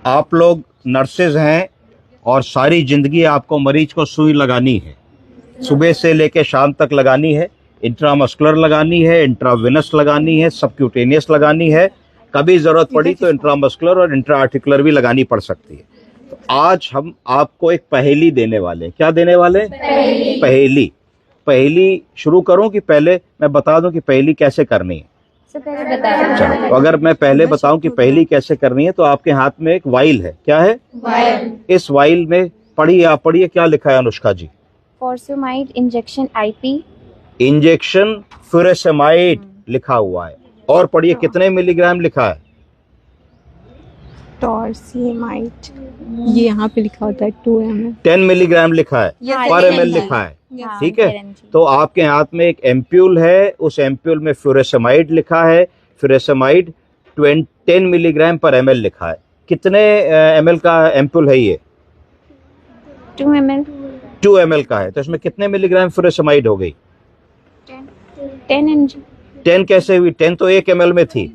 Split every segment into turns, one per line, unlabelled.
आप लोग नर्सेज हैं और सारी जिंदगी आपको मरीज को सुई लगानी है, सुबह से लेकर शाम तक लगानी है। इंट्रामस्कुलर लगानी है, इंट्रावेनस लगानी है, सबक्यूटेनियस लगानी है, कभी जरूरत पड़ी तो इंट्रामस्कुलर और इंट्रा आर्टिकुलर भी लगानी पड़ सकती है। तो आज हम आपको एक पहेली देने वाले हैं। क्या देने वाले हैं? पहेली शुरू करूं कि पहले मैं बता दूं कि पहेली कैसे करनी है? चलो, तो अगर मैं पहले बताऊं कि पहेली कैसे करनी है, तो आपके हाथ में एक वाइल है। क्या है? वाइल। इस वाइल में पढ़िए क्या लिखा है अनुष्का जी?
फॉर्सुमाइड इंजेक्शन आईपी।
इंजेक्शन फुरेसेमाइड लिखा हुआ है। और पढ़िए कितने मिलीग्राम लिखा है?
टॉर्सिमाइड, ये यहाँ पे लिखा होता है 2 ml।
10 मिलीग्राम लिखा है, पर ml लिखा है। ठीक है, तो आपके हाथ में एक एम्प्यूल है, उस एम्प्यूल में फ्यूरेसेमाइड लिखा है। फ्यूरेसेमाइड 10 मिलीग्राम पर ml लिखा है। कितने ml का एम्प्यूल है ये?
2 ml।
2 ml का है, तो इसमें कितने मिलीग्राम फ्यूरेसेमाइड हो गई?
10 mg।
10 कैसे हुई? 10 तो 1 ml में थी।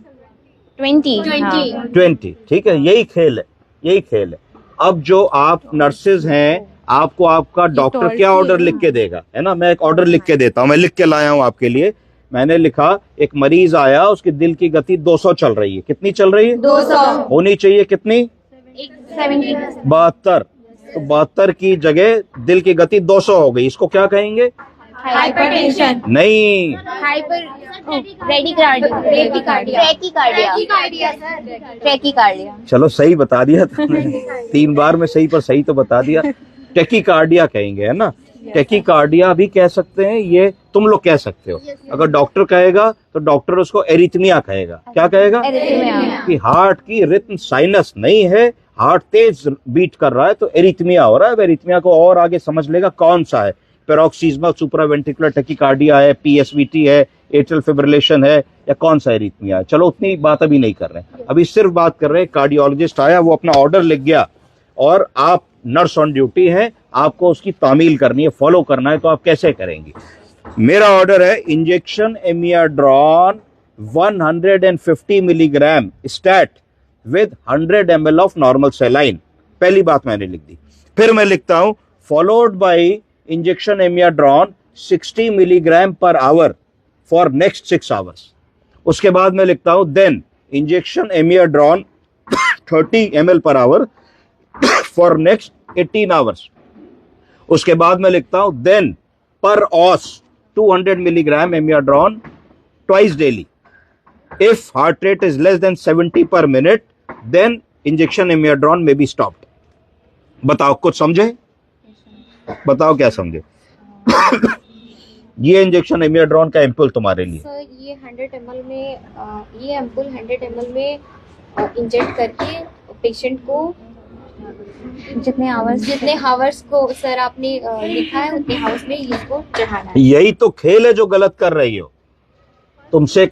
20। ठीक है, यही खेल है। अब जो आप नर्सेज हैं, आपको आपका डॉक्टर क्या ऑर्डर लिख के देगा, है ना? मैं एक ऑर्डर लिख के देता हूँ, मैं लिख के लाया हूँ आपके लिए। मैंने लिखा, एक मरीज आया, उसकी दिल की गति 200 चल रही है। कितनी चल रही है? 200 होनी चाहिए। कितनी? 72। तो 72 की जगह दिल की गति 200 हो गई। इसको क्या कहेंगे?
हाइपरटेंशन
नहीं,
ट्रैकीकार्डिया।
चलो सही बता दिया तुमने। 3 बार में सही पर सही तो बता दिया। टेकीकार्डिया कहेंगे, है ना? टेकीकार्डिया भी कह सकते हैं, ये तुम लोग कह सकते हो। अगर डॉक्टर कहेगा तो डॉक्टर उसको एरिथमिया कहेगा। क्या कहेगा? कि हार्ट की रिथम साइनस नहीं है, हार्ट तेज बीट कर रहा है तो एरिथमिया हो रहा है। एरिथमिया को और आगे समझ लेगा कौन सा है, पैरोक्सिस्मल सुप्रावेंट्रिकुलर टेकीकार्डिया है, पीएसवीटी है, एट्रियल फिब्रिलेशन है, या कौन सा एरिथमिया है। चलो उतनी बात अभी नहीं कर रहे हैं, अभी सिर्फ बात कर रहे हैं। कार्डियोलॉजिस्ट आया, वो अपना ऑर्डर लिख गया और आप नर्स ऑन ड्यूटी हैं, आपको उसकी तामील करनी है, फॉलो करना है। तो आप कैसे करेंगे? मेरा ऑर्डर है injection amiodarone 150 milligram stat with 100 ml of normal saline. पहली बात मैंने लिख दी। फिर मैं लिखता हूं followed by injection amiodarone 60 milligram per hour for next 6 hours. उसके बाद मैं लिखता हूं then injection amiodarone 30 ml per hour for next 18 hours. उसके बाद मैं लिखता हूं then per os 200 milligram amiodarone twice daily. If heart rate is less than 70 पर मिनट देन इंजेक्शन एमियाड्रॉन में बी स्टॉप्ड। बताओ कुछ समझे? बताओ क्या समझे? ये इंजेक्शन एमियाड्रॉन का एम्पुल तुम्हारे लिए।
सर ये 100 ml में ये एम्पुल 100 ml में इंजेक्ट करके पेशेंट को जितने हावर्स को सर आपने लिखा है उतने हावर्स में इसको चढ़ाना है।
यही तो खेल है जो गलत कर रही हो। तुमसे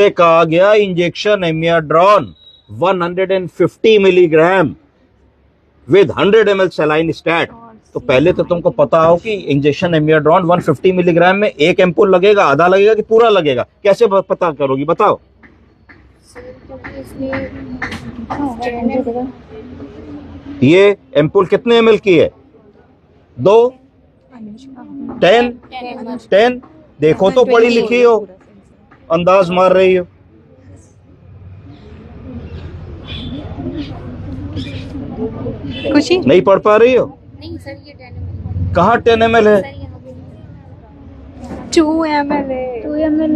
कहा गया injection amiodarone 150 milligram with 100 ml saline stat. तो पहले तो तुमको पता हो कि इंजेक्शन एमियाड्रॉन 150 मिलीग्राम में एक एम्पुल लगेगा, आधा लगेगा कि पूरा लगेगा? कैसे पता करोगी? बताओ। ये एम्पुल कितने ml की है? 2 10 देखो तो पढ़ी लिखी हो, अंदाज मार रही हो।
कुछ ही
नहीं पढ़ पा रही हो?
नहीं सर ये 10 ml।
कहाँ 10 ml है?
2 ml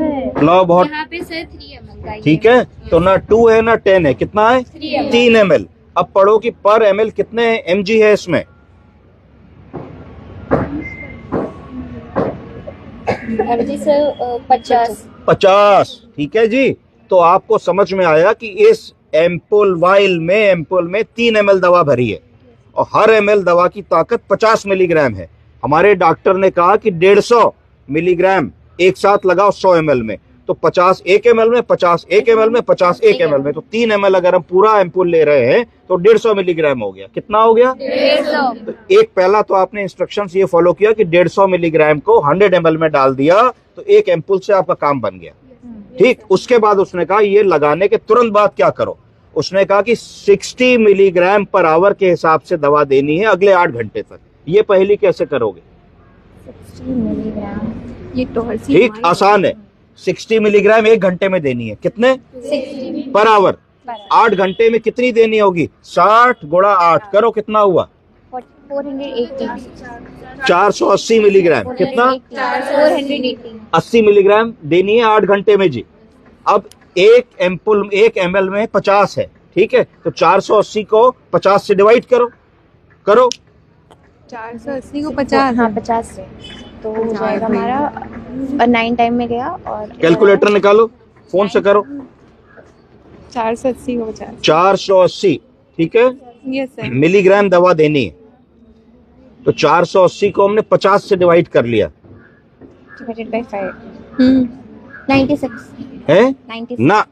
है।
लो बहुत
यहाँ पे सर 3 ml का
ठीक है, तो ना 2 है ना 10 है। कितना है? 3 ml। अब पढ़ो कि पर ml कितने mg है इसमें?
mg sir 50।
ठीक है जी। तो आपको समझ में आया कि इस एम्पुल में 3 ml दवा भरी है और हर ml दवा की ताकत 50 मिलीग्राम है। हमारे डॉक्टर ने कहा कि 150 मिलीग्राम एक साथ लगाओ 100 ml में, तो 50 1 ml में, 50 1 ml में, 50 1 ml में, तो 3 ml अगर हम पूरा एम्पुल ले रहे हैं तो 150 मिलीग्राम हो गया। कितना हो गया?
150।
तो एक पहला तो आपने इंस्ट्रक्शंस ये फॉलो किया कि 150 मिलीग्राम को 100 ml में डाल दिया, तो एक एम्पुल से आपका काम बन गया। ठीक, उसके बाद उसने कहा ये लगाने के तुरंत बाद क्या करो, उसने कहा कि 60 मिलीग्राम पर आवर के हिसाब से दवा देनी है अगले 8 घंटे तक। ये पहली कैसे करोगे?
60 मिलीग्राम।
ये टॉर्सी
ठीक, आसान है। 60 मिलीग्राम 1 घंटे में देनी है, कितने
60
पर आवर? 8 घंटे में कितनी देनी होगी? 60 गुणा 8 करो, कितना हुआ?
480
480 मिलीग्राम। कितना?
480
80 मिलीग्राम देनी है 8 घंटे में जी। अब एक ml में 50 है, ठीक है, तो 480 को 50 से डिवाइड करो
480 को 50।
हाँ 50 से तो हो जाएगा हमारा 9 टाइम में गया। और
कैलकुलेटर निकालो, फोन से करो।
480 को 50।
480, ठीक है,
यस सर।
मिलीग्राम दवा देनी है, तो 480 को हमने 50 से डिवाइड कर लिया
डिवाइडेड बाय 5
हम्म
96
है
96
ना,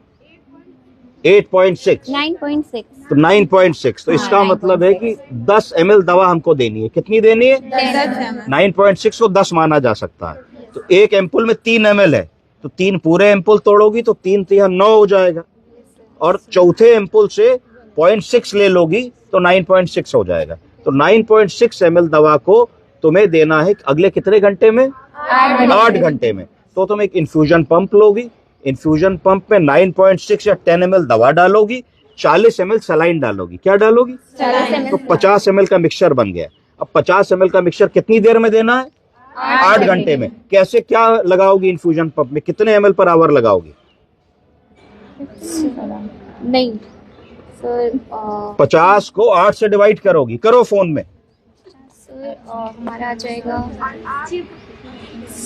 8.6
9.6
तो 9.6, तो इसका मतलब है कि 10 ml दवा हमको देनी है। कितनी देनी है? 9.6 को 10 माना जा सकता है। तो एक एम्पुल में 3 ml है, तो 3 पूरे एम्पुल तोड़ोगी तो 3 3 9 हो जाएगा, और चौथे एम्पुल से 0.6 ले लोगी तो 9.6 हो जाएगा। तो 9.6 ml दवा को तुम्हें देना है अगले कितने घंटे में? 8 घंटे में। तो तुम एक इन्फ्यूजन पंप लोगी, इन्फ्यूजन पंप में 9.6 या 10 ml दवा डालोगी, 40 ml सलाइन डालोगी। क्या डालोगी? तो 50 ml का मिक्सचर बन गया। अब 50 ml का मिक्सचर कितनी देर में देना है? 8 घंटे में। कैसे, क्या लगाओगी इन्फ्यूजन पंप में? कितने ml पर आवर लगाओगी?
नहीं सर
50 को 8 से डिवाइड करोगी, करो फोन में।
सर हमारा आ जाएगा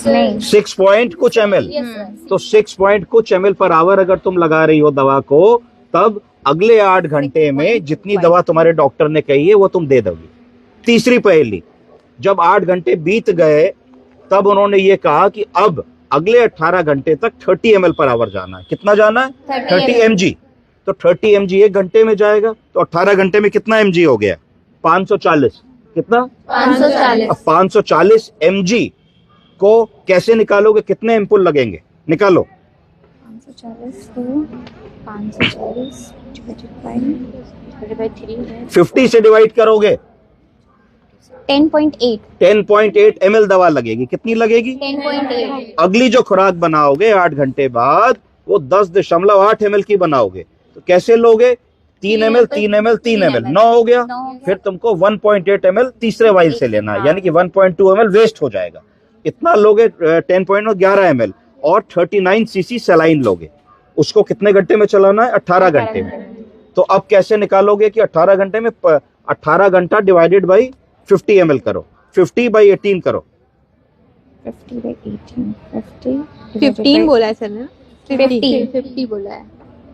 नहीं
6 पॉइंट कुछ ml,
यस सर
तो 6 पॉइंट कुछ ml पर आवर अगर तुम लगा रही हो दवा को, तब अगले 8 घंटे में जितनी दवा तुम्हारे डॉक्टर ने कही है वो तुम दे दोगी। तीसरी पहेली, जब 8 घंटे बीत गए तब उन्होंने ये कहा कि अब अगले 18 घंटे तक 30 ml पर आवर जाना है। कितना जाना है? 30 mg। तो 30 mg 1 घंटे में जाएगा, तो 18 घंटे में कितना mg हो गया? 540। कितना?
540
अब 540 mg को कैसे निकालोगे? कितने एम्पुल लगेंगे? निकालो।
540 को 540 डिवाइडेड बाय 3 है
50 से डिवाइड करोगे
10.8
10.8 ml दवा लगेगी। कितनी लगेगी?
10.8
अगली जो खुराक बनाओगे 8 घंटे बाद वो 10.8 ml की बनाओगे। तो कैसे लोगे? 3 ml 3 ml 3 ml 9 हो गया। फिर तुमको 1.8 ml तीसरे वाइल से लेना है, यानी कि 1.2 ml वेस्ट हो जाएगा। इतना लोगे 10.11 ml, और 39 cc सलाइन लोगे। उसको कितने घंटे में चलाना है? 18 घंटे में। तो अब कैसे निकालोगे कि 18 घंटे में 18 घंटा डिवाइडेड बाई 50 ml करो, 50 बाई 18 करो।
50 बाय 18
15 बोला है सर ने।
50 बोला है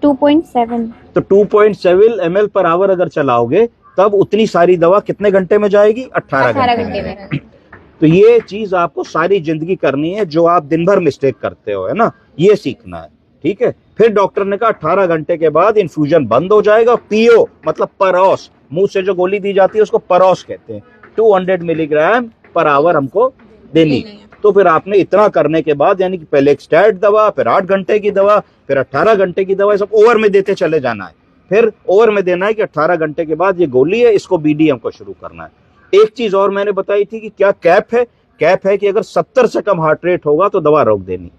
2.7
तो 2.7 ml पर आवर अगर चलाओगे तब उतनी सारी दवा कितने घंटे में जाएगी? 18 घंटे में। तो ये चीज आपको सारी जिंदगी करनी है, जो आप दिन भर मिस्टेक करते हो, है ना, ये सीखना है। ठीक है, फिर डॉक्टर ने कहा 18 घंटे के बाद इन्फ्यूजन बंद हो जाएगा। पीओ मतलब परोस, मुंह से जो गोली दी जाती है उसको परोस कहते हैं। 200 मिलीग्राम पर आवर हमको देनी। तो फिर आपने इतना करने के बाद, यानी कि पहले एक स्टैट दवा, फिर 8 घंटे की दवा, फिर 18 घंटे की दवा, सब ओवर में देते चले जाना है। फिर ओवर में देना है कि 18 घंटे के बाद ये गोली है, इसको बीडी हमको शुरू करना है। एक चीज और मैंने बताई थी कि क्या कैप है? कैप है कि अगर 70 से कम हार्ट रेट होगा तो दवा रोक देनी।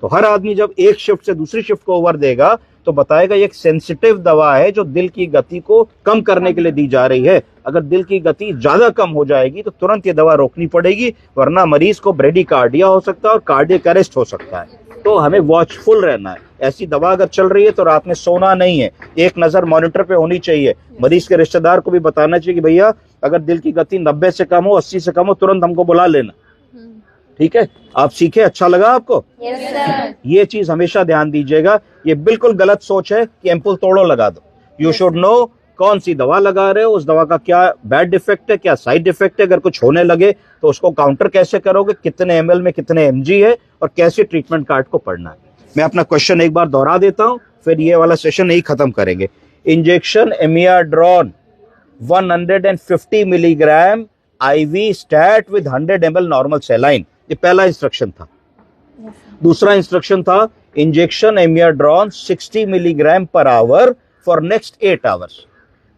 तो हर आदमी जब एक शिफ्ट से दूसरी शिफ्ट को ओवर देगा तो बताएगा ये एक सेंसिटिव दवा है जो दिल की गति को कम करने के लिए दी जा रही है। अगर दिल की गति ज्यादा कम हो जाएगी तो तुरंत ये दवा रोकनी पड़ेगी, वरना मरीज को ब्रेडिकार्डिया हो सकता है और कार्डियक अरेस्ट हो सकता है। तो हमें वॉचफुल रहना है। ऐसी दवा अगर चल रही है तो रात में सोना नहीं है, एक नजर मॉनिटर पे होनी चाहिए। मरीज के रिश्तेदार को भी बताना चाहिए कि भैया अगर दिल की गति 90 से कम हो, 80 से कम हो, तुरंत हमको बुला लेना। ठीक है, आप सीखे, अच्छा लगा आपको?
यस सर
ये चीज हमेशा ध्यान दीजिएगा। ये बिल्कुल गलत सोच है कि एम्पुल तोड़ो लगा दो। यू शुड नो कौन सी दवा लगा रहे हो, उस दवा का क्या बैड इफेक्ट है, क्या साइड इफेक्ट है। अगर कुछ होने लगे तो उसको काउंटर कैसे करोगे, कितने ml में कितने mg है, और कैसे ट्रीटमेंट कार्ड को पढ़ना है। मैं अपना क्वेश्चन एक बार दोहरा देता हूं, फिर ये वाला सेशन यही खत्म करेंगे। Injection amiodarone 150 milligram IV stat with 100 ml normal saline, ये पहला इंस्ट्रक्शन था। दूसरा इंस्ट्रक्शन था injection amiodarone 60 milligram per hour for next 8 hours.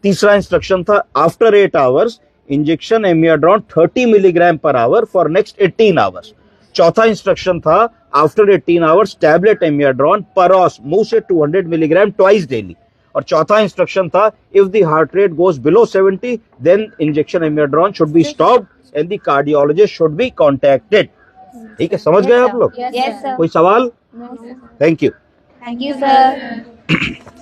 तीसरा इंस्ट्रक्शन था after 8 hours injection amiodarone 30 milligram per hour for next 18 hours. चौथा इंस्ट्रक्शन था after 18 hours tablet amiodarone per os मुंह से 200 मिलीग्राम ट्वाइस डेली। और चौथा इंस्ट्रक्शन था if the heart rate goes below 70 then injection amiodarone should be stopped and the cardiologist should be contacted. ठीक है, समझ गए आप लोग?
Yes, sir.
कोई सवाल? Thank you.
Thank you, sir.